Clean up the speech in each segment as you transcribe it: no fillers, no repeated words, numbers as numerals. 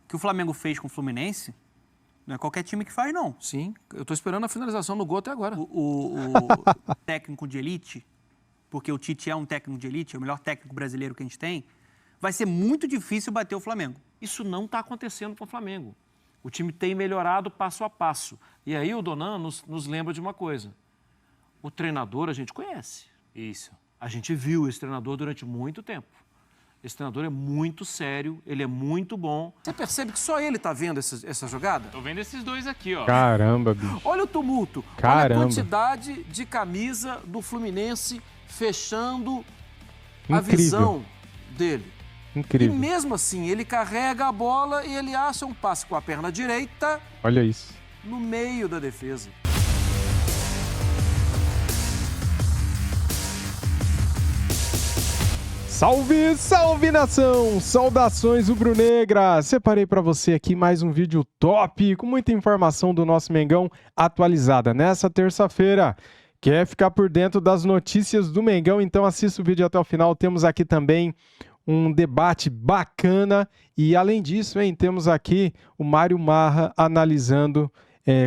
que o Flamengo fez com o Fluminense, não é qualquer time que faz, não. Sim, eu tô esperando a finalização no gol até agora. O técnico de elite, porque o Tite é um técnico de elite, é o melhor técnico brasileiro que a gente tem, vai ser muito difícil bater o Flamengo. Isso não está acontecendo com o Flamengo. O time tem melhorado passo a passo. E aí o Donan nos lembra de uma coisa. O treinador a gente conhece. Isso. A gente viu esse treinador durante muito tempo. Esse treinador é muito sério, ele é muito bom. Você percebe que só ele tá vendo essa jogada? Tô vendo esses dois aqui, ó. Caramba, bicho. Olha o tumulto. Caramba. Olha a quantidade de camisa do Fluminense fechando a Incrível. visão dele. Incrível. E mesmo assim, ele carrega a bola e ele acha um passe com a perna direita Olha isso. no meio da defesa. Salve, salve nação! Saudações rubro-negra! Separei para você aqui mais um vídeo top com muita informação do nosso Mengão atualizada nessa terça-feira. Quer ficar por dentro das notícias do Mengão? Então assista o vídeo até o final. Temos aqui também um debate bacana e além disso, temos aqui o Mário Marra analisando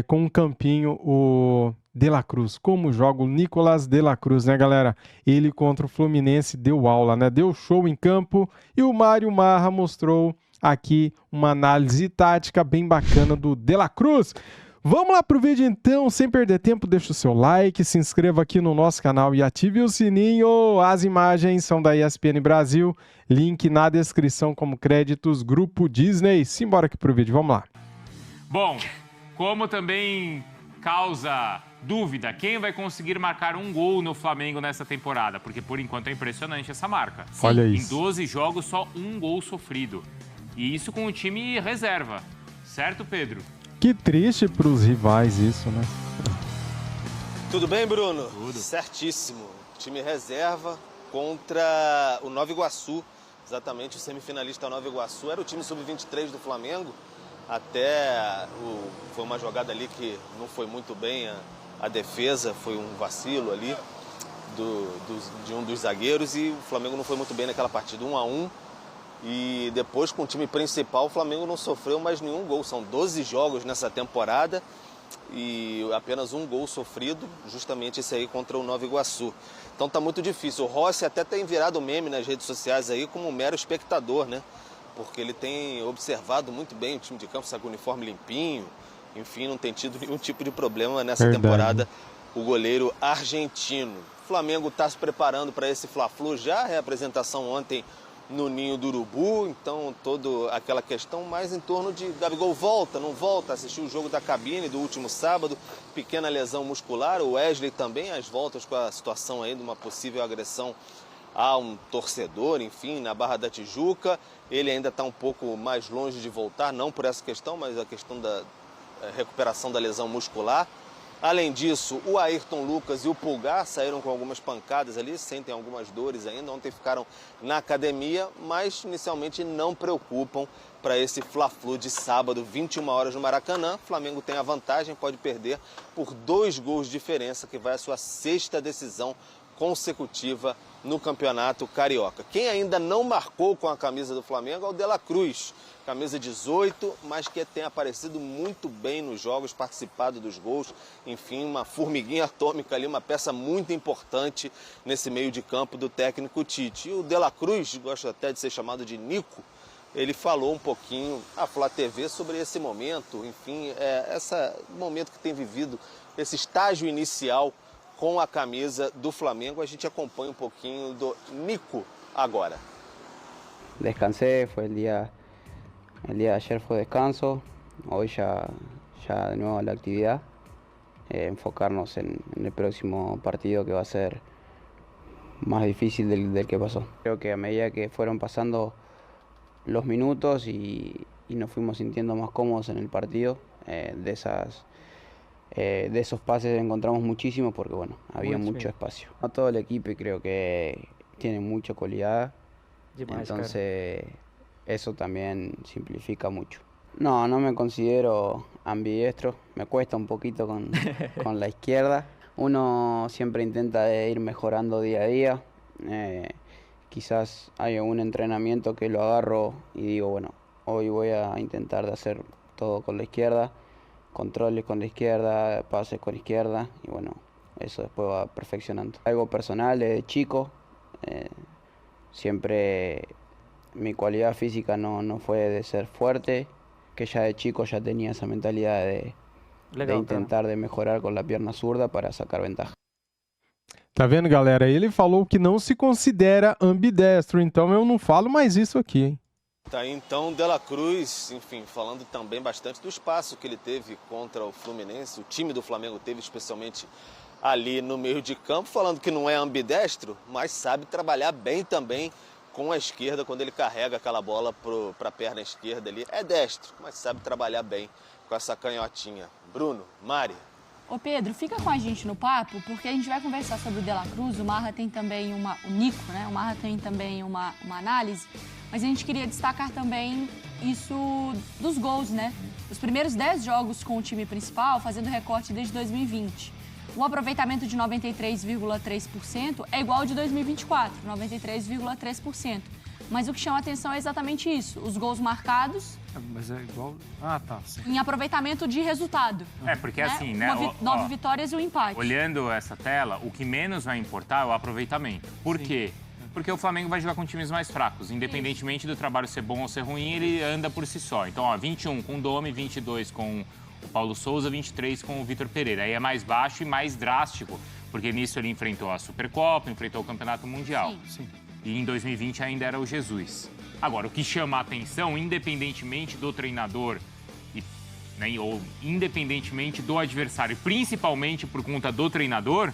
com um campinho o De La Cruz, como joga o Nicolás De La Cruz, né, galera? Ele contra o Fluminense deu aula, né? Deu show em campo e o Mário Marra mostrou aqui uma análise tática bem bacana do De La Cruz. Vamos lá pro vídeo então, sem perder tempo, deixa o seu like, se inscreva aqui no nosso canal e ative o sininho. As imagens são da ESPN Brasil, link na descrição como créditos, Grupo Disney. Simbora aqui pro vídeo, vamos lá. Bom, como também causa dúvida, quem vai conseguir marcar um gol no Flamengo nessa temporada? Porque por enquanto é impressionante essa marca. Olha Em isso. 12 jogos, só um gol sofrido. E isso com o time reserva. Certo, Pedro? Que triste pros rivais isso, né? Tudo bem, Bruno? Tudo. Certíssimo. Time reserva contra o Nova Iguaçu. Exatamente, o semifinalista Nova Iguaçu era o time sub-23 do Flamengo. Foi uma jogada ali que não foi muito bem a defesa, foi um vacilo ali de um dos zagueiros e o Flamengo não foi muito bem naquela partida, 1-1. E depois, com o time principal, o Flamengo não sofreu mais nenhum gol. São 12 jogos nessa temporada e apenas um gol sofrido, justamente esse aí contra o Nova Iguaçu. Então tá muito difícil. O Rossi até tem virado meme nas redes sociais aí como um mero espectador, né? Porque ele tem observado muito bem o time de campo, sai com o uniforme limpinho. Enfim, não tem tido nenhum tipo de problema nessa temporada o goleiro argentino. O Flamengo está se preparando para esse Fla-Flu já, a reapresentação ontem no Ninho do Urubu, então toda aquela questão mais em torno de Gabigol volta, não volta, assistiu o jogo da cabine do último sábado, pequena lesão muscular, o Wesley também, as voltas com a situação aí de uma possível agressão a um torcedor, enfim, na Barra da Tijuca, ele ainda está um pouco mais longe de voltar, não por essa questão, mas a questão da recuperação da lesão muscular. Além disso, o Ayrton Lucas e o Pulgar saíram com algumas pancadas ali, sentem algumas dores ainda. Ontem ficaram na academia, mas inicialmente não preocupam para esse Fla-Flu de sábado, 21 horas no Maracanã. O Flamengo tem a vantagem, pode perder por 2 gols de diferença, que vai à sua 6ª decisão consecutiva no Campeonato Carioca. Quem ainda não marcou com a camisa do Flamengo é o De La Cruz, camisa 18, mas que tem aparecido muito bem nos jogos, participado dos gols, enfim, uma formiguinha atômica ali, uma peça muito importante nesse meio de campo do técnico Tite. E o De La Cruz, gosta até de ser chamado de Nico, ele falou um pouquinho à Flá TV sobre esse momento, enfim, esse momento que tem vivido, esse estágio inicial com a camisa do Flamengo. A gente acompanha um pouquinho do Nico agora. Descansé, fue el día de ayer fue descanso, hoy ya de nuevo a la actividad, enfocarnos en el próximo partido que va a ser más difícil del que pasó. Creo que a medida que fueron pasando los minutos y nos fuimos sintiendo más cómodos en el partido, de esos pases encontramos muchísimo porque bueno, había mucho espacio. A todo el equipo y creo que tiene mucha calidad, entonces eso también simplifica mucho. No me considero ambidiestro, me cuesta un poquito con la izquierda. Uno siempre intenta ir mejorando día a día. Quizás hay un entrenamiento que lo agarro y digo, bueno, Hoy voy a intentar de hacer todo con la izquierda, controles con la izquierda, pases con la izquierda y bueno, eso después va perfeccionando. Algo personal desde chico, siempre mi cualidad física no fue de ser fuerte, que ya de chico ya tenía esa mentalidad de intentar de mejorar con la pierna zurda para sacar ventaja. Tá vendo, galera? Ele falou que não se considera ambidestro, então eu não falo mais isso aqui, hein? Tá aí, então, De La Cruz, enfim, falando também bastante do espaço que ele teve contra o Fluminense, o time do Flamengo teve, especialmente ali no meio de campo, falando que não é ambidestro, mas sabe trabalhar bem também com a esquerda quando ele carrega aquela bola para a perna esquerda ali. É destro, mas sabe trabalhar bem com essa canhotinha. Bruno, Mari. Ô Pedro, fica com a gente no papo, porque a gente vai conversar sobre o De La Cruz, o Marra tem também o Nico, né? O Marra tem também uma análise, mas a gente queria destacar também isso dos gols, né? Os primeiros 10 jogos com o time principal, fazendo recorte desde 2020. O aproveitamento de 93,3% é igual ao de 2024, 93,3%. Mas o que chama a atenção é exatamente isso, os gols marcados... Mas é igual... Ah, tá. Sim. Em aproveitamento de resultado. Porque assim, né? 9 vitórias e um empate. Olhando essa tela, o que menos vai importar é o aproveitamento. Por quê? Porque o Flamengo vai jogar com times mais fracos. Independentemente do trabalho ser bom ou ser ruim, ele anda por si só. Então, 21 com o Domi, 22 com o Paulo Souza, 23 com o Vitor Pereira. Aí é mais baixo e mais drástico, porque nisso ele enfrentou a Supercopa, enfrentou o Campeonato Mundial. Sim. E em 2020 ainda era o Jesus. Agora, o que chama a atenção, independentemente do treinador, ou independentemente do adversário, principalmente por conta do treinador,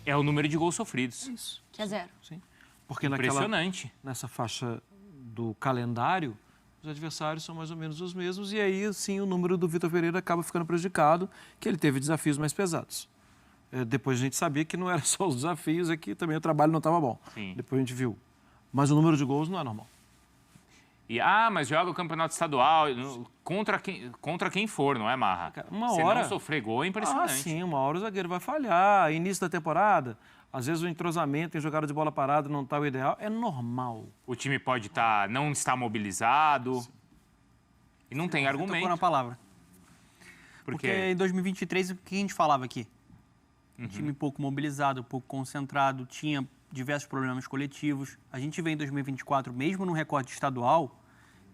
é o número de gols sofridos. Isso. Que é 0. Sim. Porque Impressionante. nessa faixa do calendário, os adversários são mais ou menos os mesmos e aí, sim, o número do Vitor Pereira acaba ficando prejudicado, que ele teve desafios mais pesados. Depois a gente sabia que não era só os desafios, é que também o trabalho não estava bom. Sim. Depois a gente viu. Mas o número de gols não é normal. E, mas joga o campeonato estadual contra quem for, não é, Marra? Uma Se hora... não sofrer gol é impressionante. Sim, uma hora o zagueiro vai falhar. Início da temporada, às vezes o entrosamento em jogada de bola parada não está o ideal. É normal. O time pode não estar mobilizado. E não tem argumento. Tocou na palavra. Porque em 2023, o que a gente falava aqui? Um time pouco mobilizado, pouco concentrado, tinha diversos problemas coletivos. A gente vê em 2024, mesmo no recorte estadual,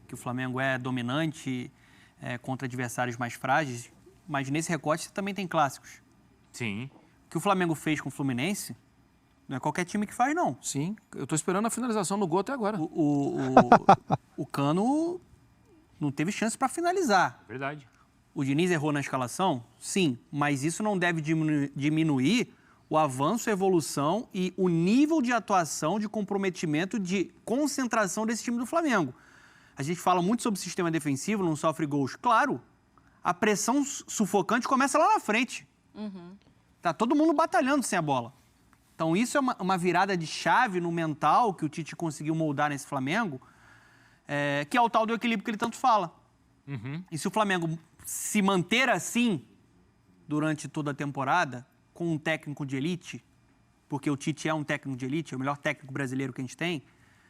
que o Flamengo é dominante contra adversários mais frágeis, mas nesse recorte você também tem clássicos. Sim. O que o Flamengo fez com o Fluminense, não é qualquer time que faz, não. Sim, eu estou esperando a finalização do gol até agora. O Cano não teve chance para finalizar. Verdade. O Diniz errou na escalação? Sim, mas isso não deve diminuir o avanço, a evolução e o nível de atuação, de comprometimento, de concentração desse time do Flamengo. A gente fala muito sobre o sistema defensivo, não sofre gols. Claro, a pressão sufocante começa lá na frente. Tá todo mundo batalhando sem a bola. Então isso é uma virada de chave no mental que o Tite conseguiu moldar nesse Flamengo, que é o tal do equilíbrio que ele tanto fala. E se o Flamengo se manter assim durante toda a temporada, com um técnico de elite, porque o Tite é um técnico de elite, é o melhor técnico brasileiro que a gente tem,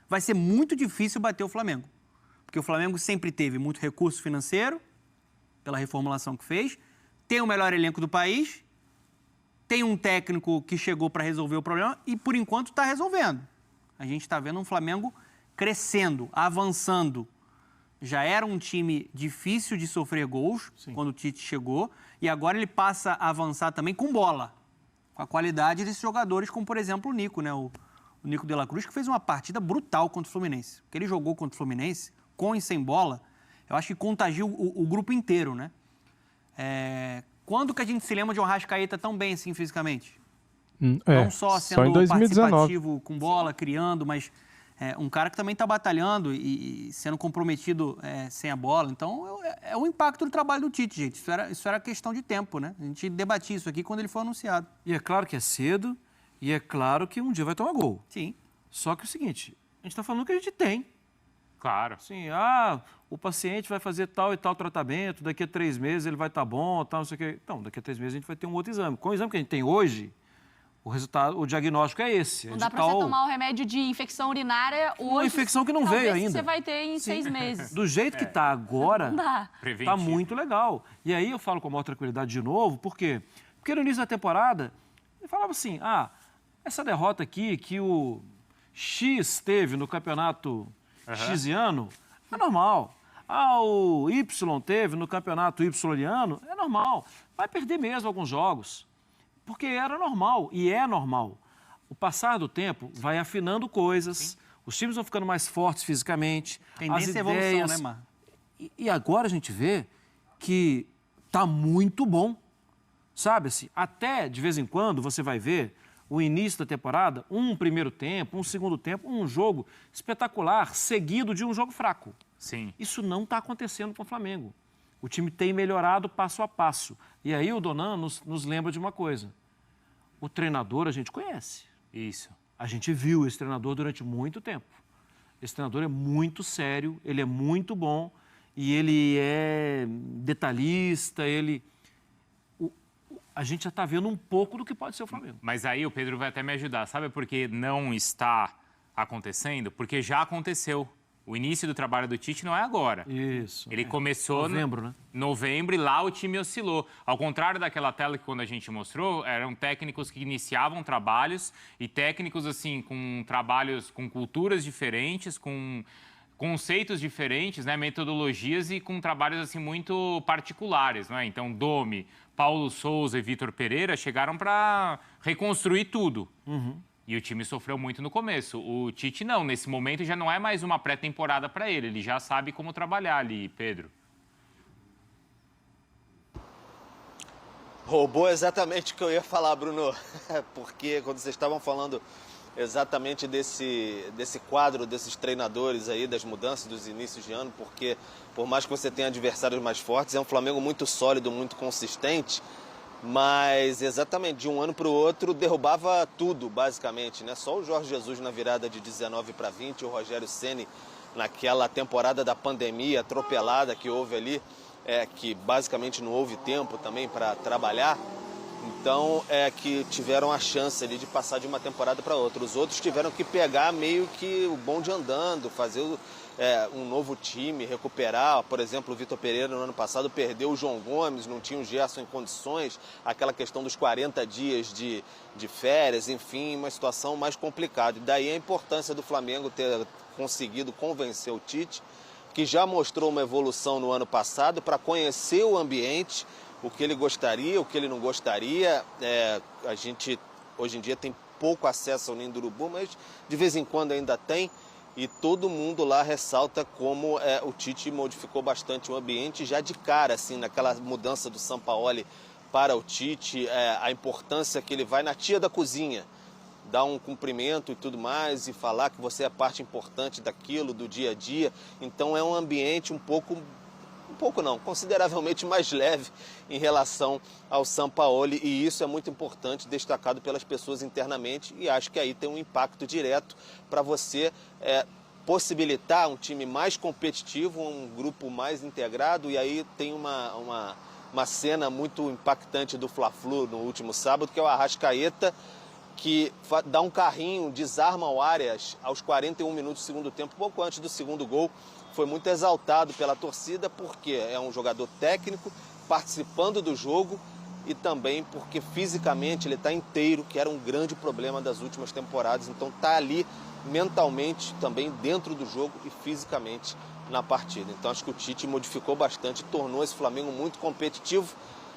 vai ser muito difícil bater o Flamengo. Porque o Flamengo sempre teve muito recurso financeiro, pela reformulação que fez, tem o melhor elenco do país, tem um técnico que chegou para resolver o problema e, por enquanto, está resolvendo. A gente está vendo um Flamengo crescendo, avançando. Já era um time difícil de sofrer gols quando o Tite chegou e agora ele passa a avançar também com bola, com a qualidade desses jogadores, como, por exemplo, o Nico, né? O Nico De La Cruz, que fez uma partida brutal contra o Fluminense. O que ele jogou contra o Fluminense, com e sem bola, eu acho que contagia o grupo inteiro, né? Quando que a gente se lembra de um Arrascaeta tão bem assim fisicamente? Não só sendo em 2019. participativo com bola, criando, mas um cara que também está batalhando e sendo comprometido sem a bola. Então, é o impacto do trabalho do Tite, gente. Isso era questão de tempo, né? A gente debatia isso aqui quando ele foi anunciado. E é claro que é cedo e é claro que um dia vai tomar gol. Sim. Só que é o seguinte, a gente está falando que a gente tem. Claro. Assim, o paciente vai fazer tal e tal tratamento, daqui a 3 meses ele vai estar bom, tal, não sei o quê. Então, daqui a 3 meses a gente vai ter um outro exame. Com o exame que a gente tem hoje, o diagnóstico é esse. Não dá para você tomar o remédio de infecção urinária hoje. Uma infecção que não talvez veio ainda. Você vai ter em 6 meses. Do jeito que está agora, Não dá. está muito legal. E aí eu falo com a maior tranquilidade de novo, por quê? Porque no início da temporada, eu falava assim, essa derrota aqui que o X teve no campeonato xiano, é normal. O Y teve no campeonato Yiano, é normal. Vai perder mesmo alguns jogos. Porque era normal, e é normal. O passar do tempo vai afinando coisas, os times vão ficando mais fortes fisicamente, Tendência as à evolução, ideias... né, Mar? E agora a gente vê que tá muito bom, sabe? Assim, até, de vez em quando, você vai ver o início da temporada, um primeiro tempo, um segundo tempo, um jogo espetacular, seguido de um jogo fraco. Sim. Isso não está acontecendo com o Flamengo. O time tem melhorado passo a passo. E aí o Donan nos lembra de uma coisa. O treinador a gente conhece. Isso. A gente viu esse treinador durante muito tempo. Esse treinador é muito sério, ele é muito bom e ele é detalhista, a gente já está vendo um pouco do que pode ser o Flamengo. Mas aí o Pedro vai até me ajudar. Sabe por que não está acontecendo? Porque já aconteceu. O início do trabalho do Tite não é agora. Isso. Ele começou novembro, né? Novembro e lá o time oscilou. Ao contrário daquela tela que quando a gente mostrou, eram técnicos que iniciavam trabalhos e técnicos assim com trabalhos com culturas diferentes, com conceitos diferentes, né, metodologias e com trabalhos assim muito particulares, né? Então, Domi, Paulo Souza e Vitor Pereira chegaram para reconstruir tudo. E o time sofreu muito no começo. O Tite não, nesse momento já não é mais uma pré-temporada para ele. Ele já sabe como trabalhar ali, Pedro. Roubou exatamente o que eu ia falar, Bruno. Porque quando vocês estavam falando exatamente desse quadro, desses treinadores aí, das mudanças dos inícios de ano, porque por mais que você tenha adversários mais fortes, é um Flamengo muito sólido, muito consistente. Mas exatamente, de um ano para o outro, derrubava tudo, basicamente, né? Só o Jorge Jesus na virada de 19 para 20, o Rogério Ceni naquela temporada da pandemia atropelada que houve ali, que basicamente não houve tempo também para trabalhar. Então, que tiveram a chance ali de passar de uma temporada para outra. Os outros tiveram que pegar meio que o bonde andando, fazer um novo time, recuperar. Por exemplo, o Vitor Pereira no ano passado perdeu o João Gomes, não tinha o Gerson em condições, aquela questão dos 40 dias de férias, enfim, uma situação mais complicada. E daí a importância do Flamengo ter conseguido convencer o Tite, que já mostrou uma evolução no ano passado para conhecer o ambiente, o que ele gostaria, o que ele não gostaria. A gente hoje em dia tem pouco acesso ao Ninho do Urubu, mas de vez em quando ainda tem. E todo mundo lá ressalta como o Tite modificou bastante o ambiente já de cara, assim, naquela mudança do Sampaoli para o Tite, a importância que ele vai na tia da cozinha, dar um cumprimento e tudo mais e falar que você é parte importante daquilo, do dia a dia. Então é um ambiente consideravelmente mais leve em relação ao Sampaoli, e isso é muito importante, destacado pelas pessoas internamente, e acho que aí tem um impacto direto para você possibilitar um time mais competitivo, um grupo mais integrado. E aí tem uma cena muito impactante do Fla-Flu no último sábado, que é o Arrascaeta, que dá um carrinho, desarma o Arias aos 41 minutos do segundo tempo, pouco antes do segundo gol. Foi muito exaltado pela torcida porque é um jogador técnico, participando do jogo, e também porque fisicamente ele está inteiro, que era um grande problema das últimas temporadas. Então está ali mentalmente também dentro do jogo e fisicamente na partida. Então acho que o Tite modificou bastante, tornou esse Flamengo muito competitivo.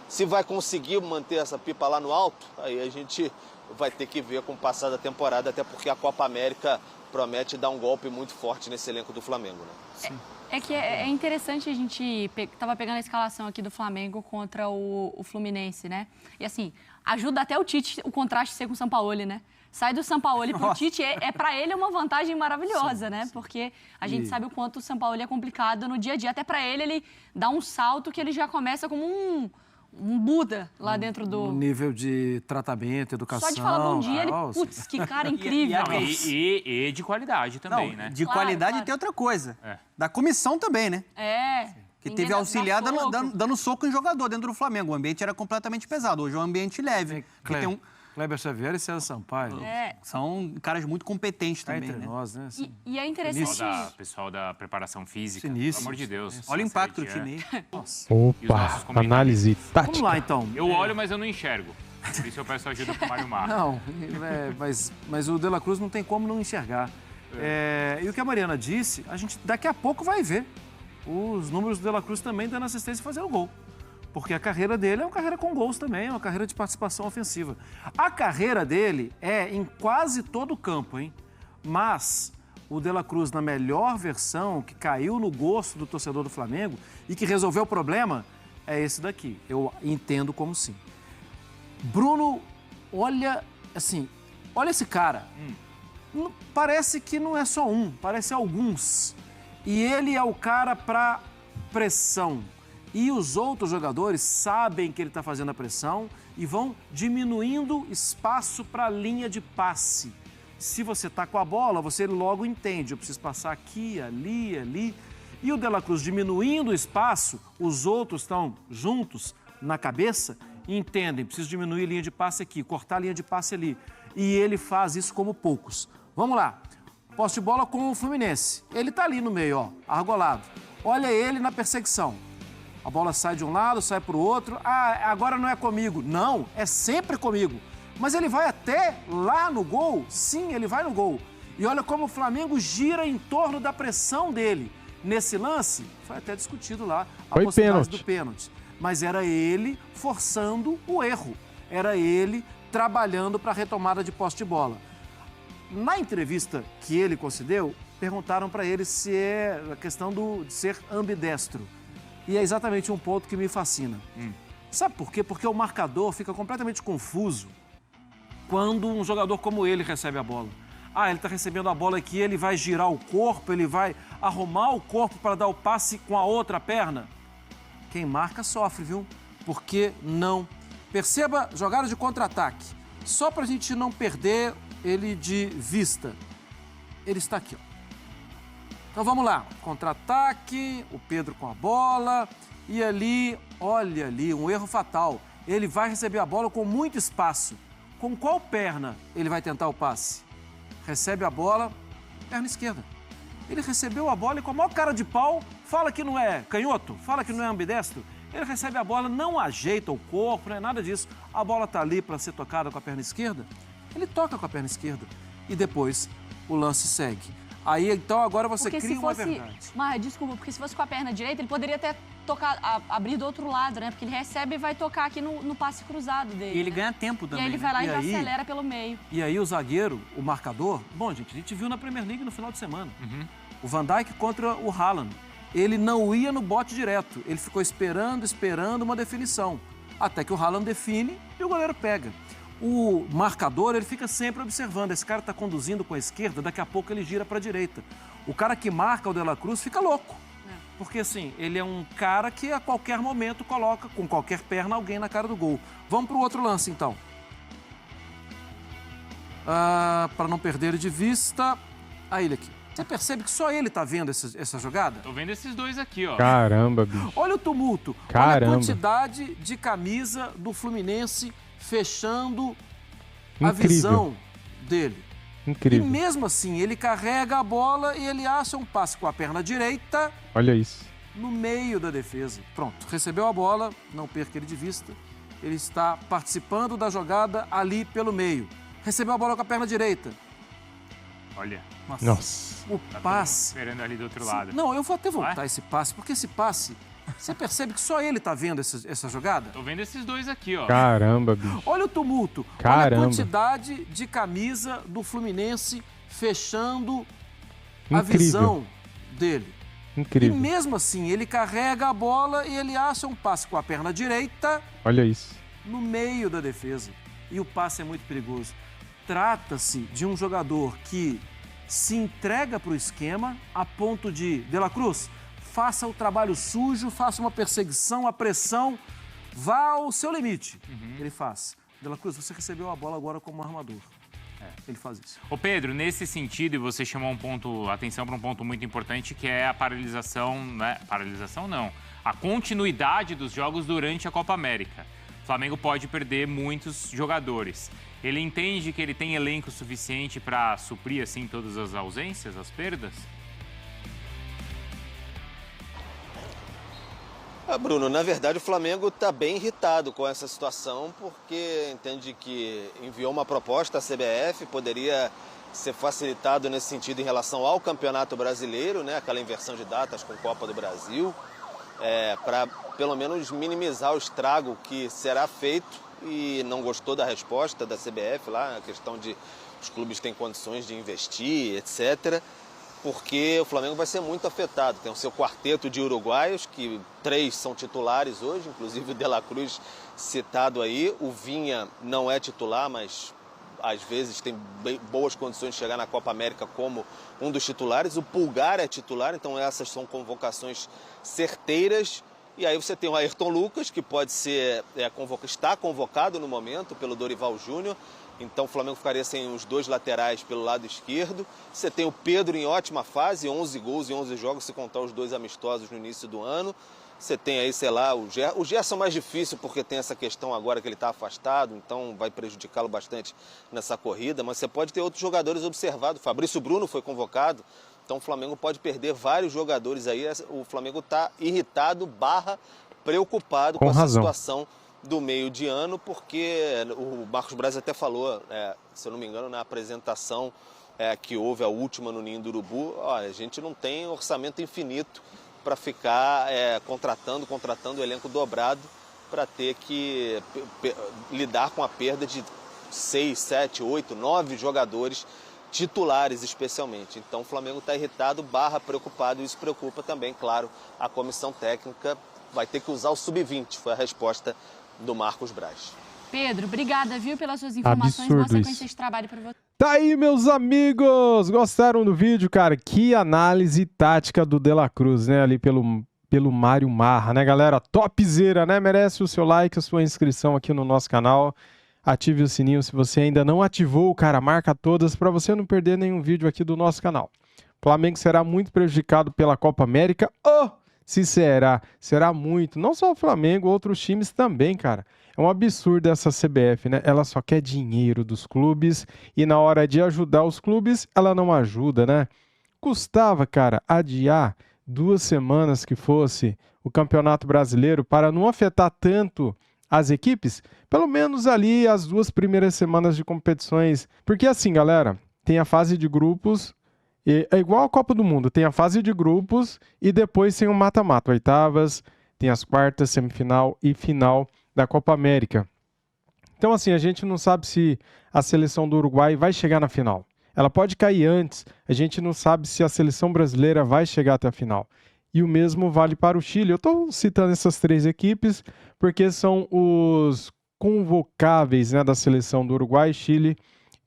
Se vai conseguir manter essa pipa lá no alto, aí a gente vai ter que ver com o passar da temporada, até porque a Copa América promete dar um golpe muito forte nesse elenco do Flamengo, né? Sim. É interessante, a gente estava pegando a escalação aqui do Flamengo contra o Fluminense, né? E assim, ajuda até o Tite, o contraste ser com o Sampaoli, né? Sai do Sampaoli pro Tite, para ele uma vantagem maravilhosa, né? Porque a gente sabe o quanto o Sampaoli é complicado no dia a dia. Até para ele dá um salto que ele já começa como um Buda lá dentro do... Um nível de tratamento, educação... Só de falar bom dia, ele... Putz, que cara incrível. E de qualidade também, não, né? De qualidade tem outra coisa. Da comissão também, né? Que teve auxiliar dando soco em jogador dentro do Flamengo. O ambiente era completamente pesado. Hoje é um ambiente leve. Kleber Xavier e César Sampaio. São caras muito competentes Tá também, entre né? nós, né? Assim, E é interessante. Pessoal da preparação física, Sinistro. pelo amor de Deus. Olha o impacto do time aí. nossa. Opa, análise tática. Vamos lá, então. Eu olho, mas eu não enxergo. Por isso eu peço ajuda pro Mário Marra. Não, mas o De La Cruz não tem como não enxergar. E o que a Mariana disse, a gente daqui a pouco vai ver os números do De La Cruz também dando assistência e fazendo gol. Porque a carreira dele é uma carreira com gols também, é uma carreira de participação ofensiva. A carreira dele é em quase todo o campo, hein? Mas o De La Cruz, na melhor versão, que caiu no gosto do torcedor do Flamengo e que resolveu o problema, é esse daqui. Eu entendo como sim. Bruno, olha, assim, olha esse cara. Parece que não é só um, parece alguns. E ele é o cara para pressão. E os outros jogadores sabem que ele está fazendo a pressão e vão diminuindo espaço para a linha de passe. Se você está com a bola, você logo entende, eu preciso passar aqui, ali, ali. E o De La Cruz diminuindo o espaço, os outros estão juntos na cabeça e entendem, preciso diminuir a linha de passe aqui, cortar a linha de passe ali. E ele faz isso como poucos. Vamos lá, posse de bola com o Fluminense. Ele está ali no meio, ó, argolado. Olha ele na perseguição. A bola sai de um lado, sai para o outro. Ah, agora não é comigo. Não, é sempre comigo. Mas ele vai até lá no gol? Sim, ele vai no gol. E olha como o Flamengo gira em torno da pressão dele. Nesse lance, foi até discutido lá a possibilidade do pênalti. Mas era ele forçando o erro. Era ele trabalhando para a retomada de posse de bola. Na entrevista que ele concedeu, perguntaram para ele se é a questão de ser ambidestro. E é exatamente um ponto que me fascina. Sabe por quê? Porque o marcador fica completamente confuso quando um jogador como ele recebe a bola. Ah, ele está recebendo a bola aqui, ele vai girar o corpo, ele vai arrumar o corpo para dar o passe com a outra perna. Quem marca sofre, viu? Porque não. Perceba, jogada de contra-ataque. Só para a gente não perder ele de vista. Ele está aqui, ó. Então vamos lá, contra-ataque, o Pedro com a bola e ali, olha ali, um erro fatal. Ele vai receber a bola com muito espaço. Com qual perna ele vai tentar o passe? Recebe a bola, perna esquerda. Ele recebeu a bola e com a maior cara de pau, fala que não é canhoto, fala que não é ambidestro. Ele recebe a bola, não ajeita o corpo, não é nada disso. A bola está ali para ser tocada com a perna esquerda. Ele toca com a perna esquerda e depois o lance segue. Aí, então, agora você cria uma verdade. Mas, desculpa, porque se fosse com a perna direita, ele poderia até tocar, abrir do outro lado, né? Porque ele recebe e vai tocar aqui no passe cruzado dele. E ele né? ganha tempo também. E aí ele vai lá E e já aí- acelera pelo meio. E aí o zagueiro, o marcador... Bom, gente, a gente viu na Premier League no final de semana. O Van Dijk contra o Haaland. Ele não ia no bote direto. Ele ficou esperando uma definição. Até que o Haaland define e o goleiro pega. O marcador, ele fica sempre observando. Esse cara está conduzindo com a esquerda, daqui a pouco ele gira para a direita. O cara que marca o De La Cruz fica louco. Porque, assim, ele é um cara que a qualquer momento coloca, com qualquer perna, alguém na cara do gol. Vamos para o outro lance, então. Para não perder ele de vista, aí ele aqui. Você percebe que só ele está vendo essa jogada? Tô vendo esses dois aqui, ó. Caramba, bicho. Olha o tumulto. Caramba. Olha a quantidade de camisa do Fluminense fechando a Incrível. visão dele. Incrível. E mesmo assim, ele carrega a bola e ele acha um passe com a perna direita Olha isso. no meio da defesa. Pronto, recebeu a bola, não perca ele de vista. Ele está participando da jogada ali pelo meio. Recebeu a bola com a perna direita. Olha, Nossa. O tá todo mundo passe... esperando ali do outro lado. Não, eu vou até voltar Vai? esse passe, porque esse passe... Você percebe que só ele está vendo essa jogada? Tô vendo esses dois aqui, ó. Caramba, bicho. Olha o tumulto. Caramba. Olha a quantidade de camisa do Fluminense fechando a Incrível. visão dele. E Incrível. mesmo assim, ele carrega a bola e ele acha um passe com a perna direita Olha isso. no meio da defesa. E o passe é muito perigoso. Trata-se de um jogador que se entrega para o esquema a ponto de La Cruz, faça o trabalho sujo, faça uma perseguição, a pressão, vá ao seu limite. Ele faz. De La Cruz, você recebeu a bola agora como armador. Ele faz isso. Ô Pedro, nesse sentido, e você chamou atenção para um ponto muito importante, que é a paralisação, né? Paralisação não, a continuidade dos jogos durante a Copa América. O Flamengo pode perder muitos jogadores. Ele entende que ele tem elenco suficiente para suprir assim todas as ausências, as perdas? Bruno, na verdade o Flamengo está bem irritado com essa situação porque entende que enviou uma proposta à CBF, poderia ser facilitado nesse sentido em relação ao Campeonato Brasileiro, né? Aquela inversão de datas com Copa do Brasil, para pelo menos minimizar o estrago que será feito, e não gostou da resposta da CBF lá, a questão de os clubes têm condições de investir, etc., porque o Flamengo vai ser muito afetado. Tem o seu quarteto de uruguaios, que 3 são titulares hoje, inclusive o De La Cruz citado aí. O Vinha não é titular, mas às vezes tem boas condições de chegar na Copa América como um dos titulares. O Pulgar é titular, então essas são convocações certeiras. E aí você tem o Ayrton Lucas, que pode ser, está convocado no momento pelo Dorival Júnior. Então o Flamengo ficaria sem os 2 laterais pelo lado esquerdo. Você tem o Pedro em ótima fase, 11 gols em 11 jogos, se contar os 2 amistosos no início do ano. Você tem aí, sei lá, o Gerson mais difícil porque tem essa questão agora que ele está afastado, então vai prejudicá-lo bastante nessa corrida. Mas você pode ter outros jogadores observados. Fabrício Bruno foi convocado, então o Flamengo pode perder vários jogadores aí. O Flamengo está irritado / preocupado com essa situação do meio de ano, porque o Marcos Braz até falou, se eu não me engano, na apresentação que houve, a última no Ninho do Urubu, a gente não tem orçamento infinito para ficar contratando o elenco dobrado para ter que lidar com a perda de 6, 7, 8, 9 jogadores titulares especialmente. Então o Flamengo está irritado / preocupado, e isso preocupa também, claro, a comissão técnica. Vai ter que usar o sub-20, foi a resposta do Marcos Braz. Pedro, obrigada, viu, pelas suas informações. Absurdo Boa sequência de trabalho para você. Tá aí, meus amigos! Gostaram do vídeo, cara? Que análise tática do De La Cruz, né? Ali pelo Mário Marra, né, galera? Topzera, né? Merece o seu like, a sua inscrição aqui no nosso canal. Ative o sininho se você ainda não ativou, cara. Marca todas para você não perder nenhum vídeo aqui do nosso canal. O Flamengo será muito prejudicado pela Copa América. Se será muito. Não só o Flamengo, outros times também, cara. É um absurdo essa CBF, né? Ela só quer dinheiro dos clubes e na hora de ajudar os clubes, ela não ajuda, né? Custava, cara, adiar 2 semanas que fosse o Campeonato Brasileiro para não afetar tanto as equipes, pelo menos ali as 2 primeiras semanas de competições. Porque assim, galera, tem a fase de grupos. É igual a Copa do Mundo, tem a fase de grupos e depois tem o mata-mata, oitavas, tem as quartas, semifinal e final da Copa América. Então assim, a gente não sabe se a seleção do Uruguai vai chegar na final. Ela pode cair antes, a gente não sabe se a seleção brasileira vai chegar até a final. E o mesmo vale para o Chile. Eu estou citando essas 3 equipes porque são os convocáveis, né, da seleção do Uruguai, Chile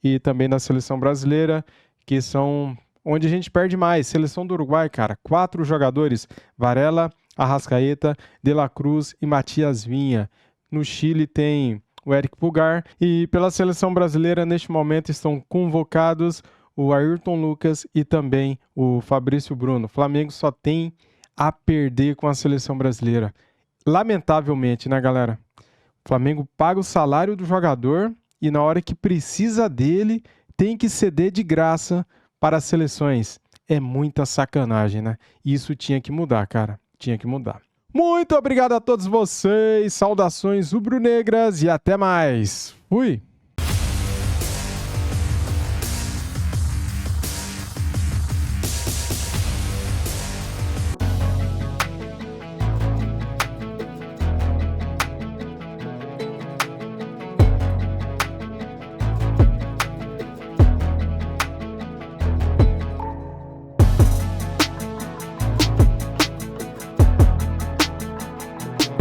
e também da seleção brasileira, que são onde a gente perde mais. Seleção do Uruguai, cara, 4 jogadores, Varela, Arrascaeta, De La Cruz e Matias Vinha. No Chile tem o Eric Pulgar. E pela seleção brasileira, neste momento, estão convocados o Ayrton Lucas e também o Fabrício Bruno. O Flamengo só tem a perder com a seleção brasileira. Lamentavelmente, né, galera? O Flamengo paga o salário do jogador e na hora que precisa dele, tem que ceder de graça para as seleções. É muita sacanagem, né? Isso tinha que mudar, cara. Tinha que mudar. Muito obrigado a todos vocês. Saudações rubro-negras e até mais. Fui!